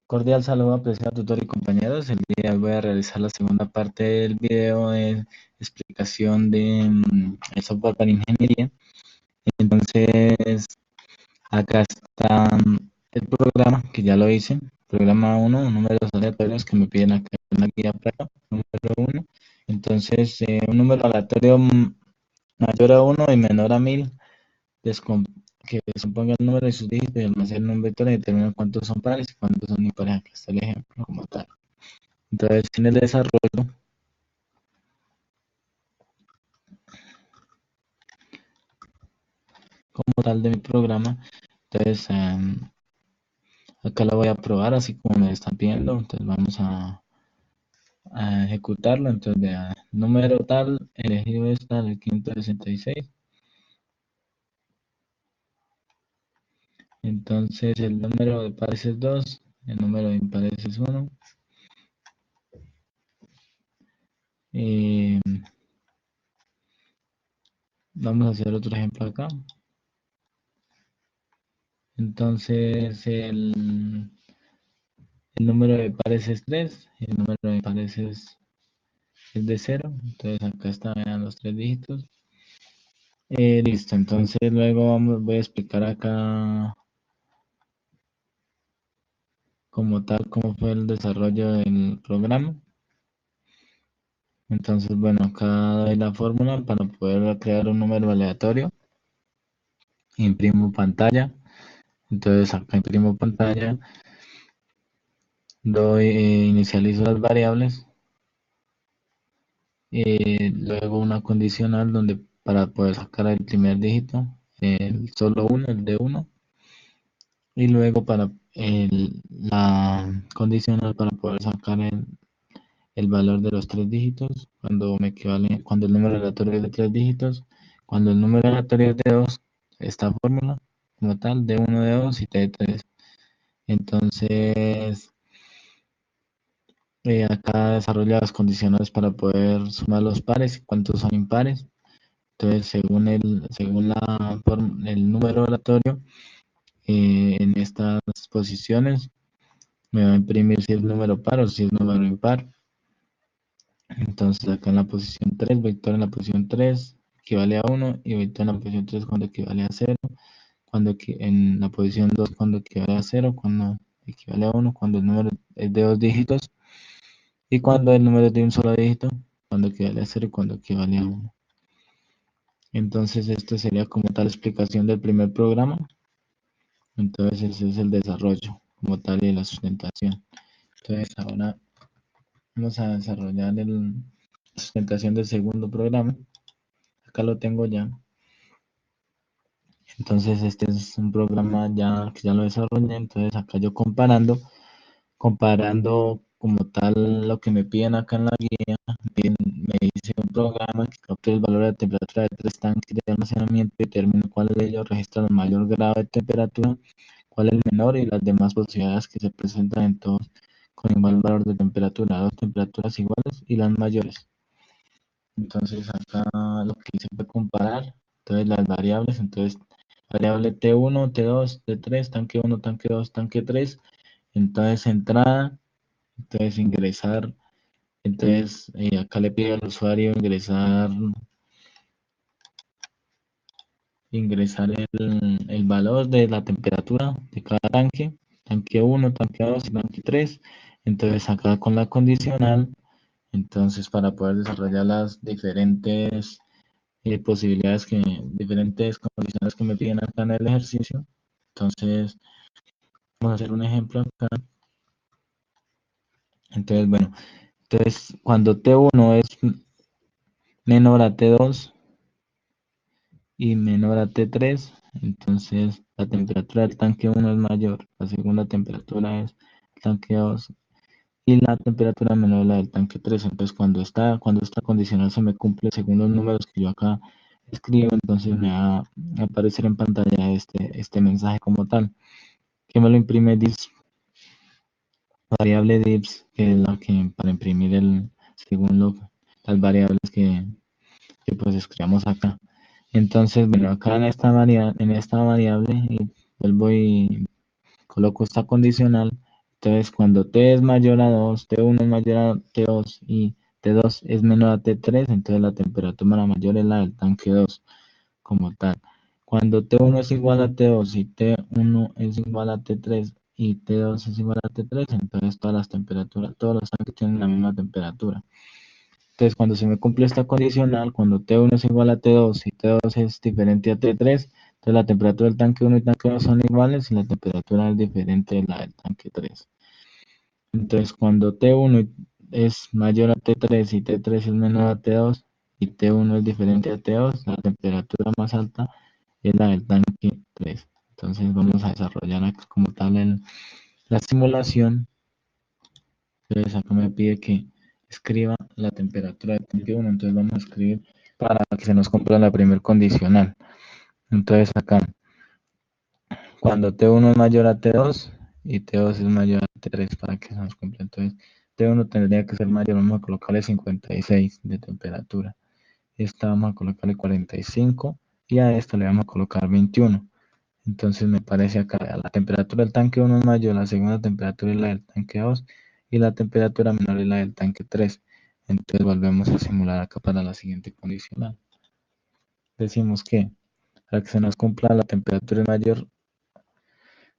Cordial saludo, apreciado tutor y compañeros. El día de hoy voy a realizar la segunda parte del video de explicación de el software para ingeniería. Entonces, acá está el programa que ya lo hice. Programa uno, números aleatorios que me piden acá en la guía prueba, número uno. Entonces, un número aleatorio mayor a uno y menor a 1000, descom- que descomponga el número de sus dígitos y almacene un vector y determina cuántos son pares y cuántos son impares. Aquí está el ejemplo como tal. Entonces, en el desarrollo como tal de mi programa, entonces acá lo voy a probar así como me están pidiendo. Entonces vamos a ejecutarlo. Entonces vea, número tal, elegido está el 566. Entonces el número de pares es 2, el número de impares es 1. Vamos a hacer otro ejemplo acá. Entonces el número de pares es 3, el número de pares es de 0. Entonces acá están los tres dígitos. Listo, entonces luego voy a explicar acá como tal cómo fue el desarrollo del programa. Entonces, bueno, acá doy la fórmula para poder crear un número aleatorio. Imprimo pantalla. Entonces acá imprimo pantalla, doy, inicializo las variables, luego una condicional donde para poder sacar el primer dígito, el solo uno, el de uno, y luego para la condicional para poder sacar el valor de los tres dígitos cuando me equivale, cuando el número aleatorio es de tres dígitos, cuando el número aleatorio es de dos, esta fórmula como tal, de uno, de dos y de tres. Entonces, acá desarrolla las condicionales para poder sumar los pares y cuántos son impares. Entonces, el número aleatorio, en estas posiciones me va a imprimir si es número par o si es número impar. Entonces acá en la posición 3, vector en la posición 3 equivale a 1 y vector en la posición 3 cuando equivale a 0, en la posición 2 cuando equivale a 0, cuando equivale a 1, cuando el número es de dos dígitos y cuando el número es de un solo dígito, cuando equivale a 0 y cuando equivale a 1. Entonces esto sería como tal explicación del primer programa. Entonces ese es el desarrollo como tal y la sustentación. Entonces ahora vamos a desarrollar la sustentación del segundo programa. Acá lo tengo ya. Entonces este es un programa ya que ya lo desarrollé. Entonces acá yo comparando como tal lo que me piden acá en la guía, me dice un programa que captura el valor de temperatura de tres tanques de almacenamiento y determina cuál de ellos registra el mayor grado de temperatura, cuál es el menor y las demás posibilidades que se presentan en todos con igual valor de temperatura, dos temperaturas iguales y las mayores. Entonces acá lo que hice fue comparar entonces las variables. Entonces variable T1, T2, T3, tanque 1, tanque 2, tanque 3. Entonces entrada, entonces ingresar. Entonces acá le pide al usuario ingresar el valor de la temperatura de cada tanque, tanque 1, tanque 2 y tanque 3. Entonces acá con la condicional, entonces para poder desarrollar las diferentes condiciones que me piden acá en el ejercicio. Entonces vamos a hacer un ejemplo acá. Entonces, bueno, entonces cuando T1 es menor a T2 y menor a T3, entonces la temperatura del tanque 1 es mayor, la segunda temperatura es el tanque 2 y la temperatura menor es la del tanque 3. Entonces cuando esta condicional se me cumple según los números que yo acá escribo, entonces me va a aparecer en pantalla este mensaje como tal, que me lo imprime div variable divs, que es la que para imprimir según las variables que pues escribamos acá. Entonces, bueno, acá en esta variable vuelvo y coloco esta condicional. Entonces, cuando T es mayor a 2, T1 es mayor a T2 y T2 es menor a T3, entonces la temperatura mayor es la del tanque 2 como tal. Cuando T1 es igual a T2 y T1 es igual a T3 y T2 es igual a T3, entonces todas las temperaturas, todos los tanques tienen la misma temperatura. Entonces, cuando se me cumple esta condicional, cuando T1 es igual a T2 y T2 es diferente a T3, entonces la temperatura del tanque 1 y tanque 2 son iguales y la temperatura es diferente de la del tanque 3. Entonces, cuando T1 es mayor a T3 y T3 es menor a T2 y T1 es diferente a T2, la temperatura más alta es la del tanque 3. Entonces, vamos a desarrollar acá como tal la simulación. Entonces, acá me pide que escriba la temperatura del tanque 1. Entonces, vamos a escribir para que se nos cumpla la primer condicional. Entonces, acá, cuando T1 es mayor a T2 y T2 es mayor a T3 para que se nos cumpla. Entonces, T1 tendría que ser mayor, vamos a colocarle 56 de temperatura. Esta vamos a colocarle 45 y a esta le vamos a colocar 21. Entonces me parece acá la temperatura del tanque 1 es mayor, la segunda temperatura es la del tanque 2 y la temperatura menor es la del tanque 3. Entonces volvemos a simular acá para la siguiente condicional. Decimos que para que se nos cumpla la temperatura mayor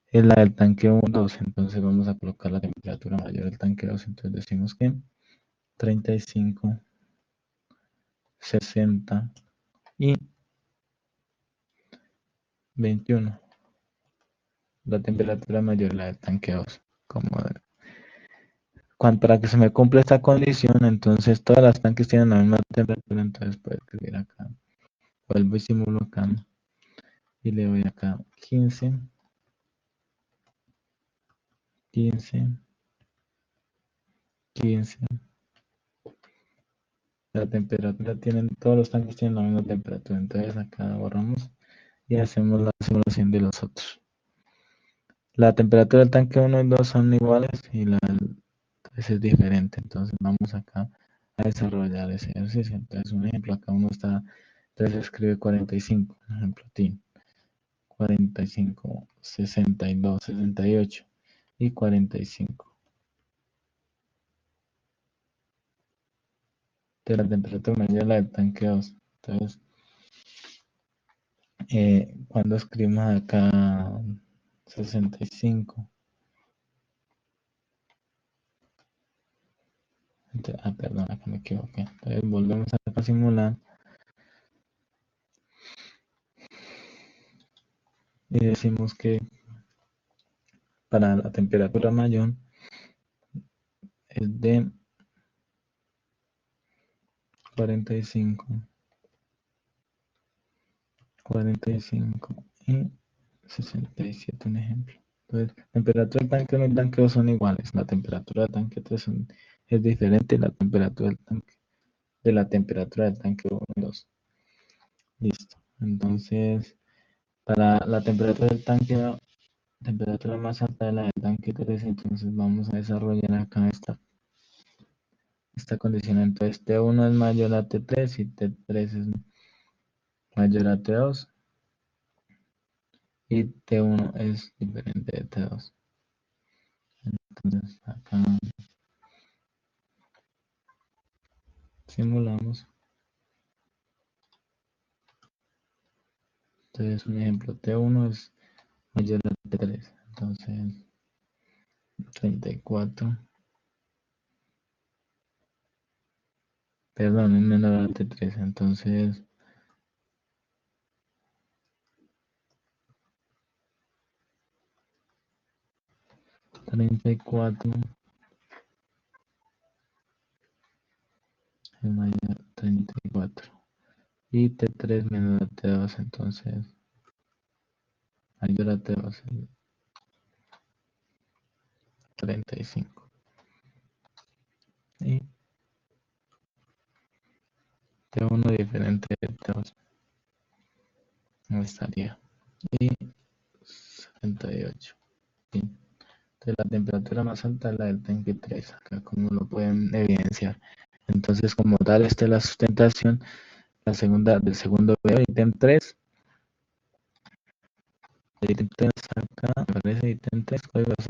es la del tanque 2, entonces vamos a colocar la temperatura mayor del tanque 2, entonces decimos que 35, 60 y 21. La temperatura mayor es la del tanque 2. Para que se me cumpla esta condición, entonces todas las tanques tienen la misma temperatura, entonces puedo escribir acá, vuelvo y simulo acá, y le doy acá 15, 15, 15. La temperatura todos los tanques tienen la misma temperatura, entonces acá borramos y hacemos la simulación de los otros. La temperatura del tanque 1 y 2 son iguales y la del 3 es diferente, entonces vamos acá a desarrollar ese ejercicio. Entonces un ejemplo, acá uno está, entonces escribe 45, por ejemplo, TIN. 45, 62, 68 y 45. De la temperatura media la del tanque 2. Entonces, cuando escribimos acá 65, perdón, acá me equivoqué. Entonces, volvemos a simular y decimos que para la temperatura mayor es de 45, 45 y 67, un ejemplo. Entonces, temperatura del tanque 1 y tanque 2 son iguales. La temperatura del tanque 3 es diferente de la temperatura del tanque 1 y 2. Listo. Entonces, para la temperatura del tanque, temperatura más alta de la del tanque 3, entonces vamos a desarrollar acá esta condición. Entonces, T1 es mayor a T3 y T3 es mayor a T2 y T1 es diferente de T2. Entonces, acá simulamos. Entonces, un ejemplo, T1 es mayor a T3. Entonces, 34. Perdón, es menor a T3. Entonces, 34 es mayor a 34. Y T3 menor a T2. Entonces, mayor a T2 es 35. Y T1 diferente de T2. No estaría. Y 78. Sí. Entonces, la temperatura más alta es la del tanque 3, acá como lo pueden evidenciar. Entonces, como tal, esta es la sustentación, la segunda del segundo video, ítem 3. El ítem 3 acá, me parece ítem 3, código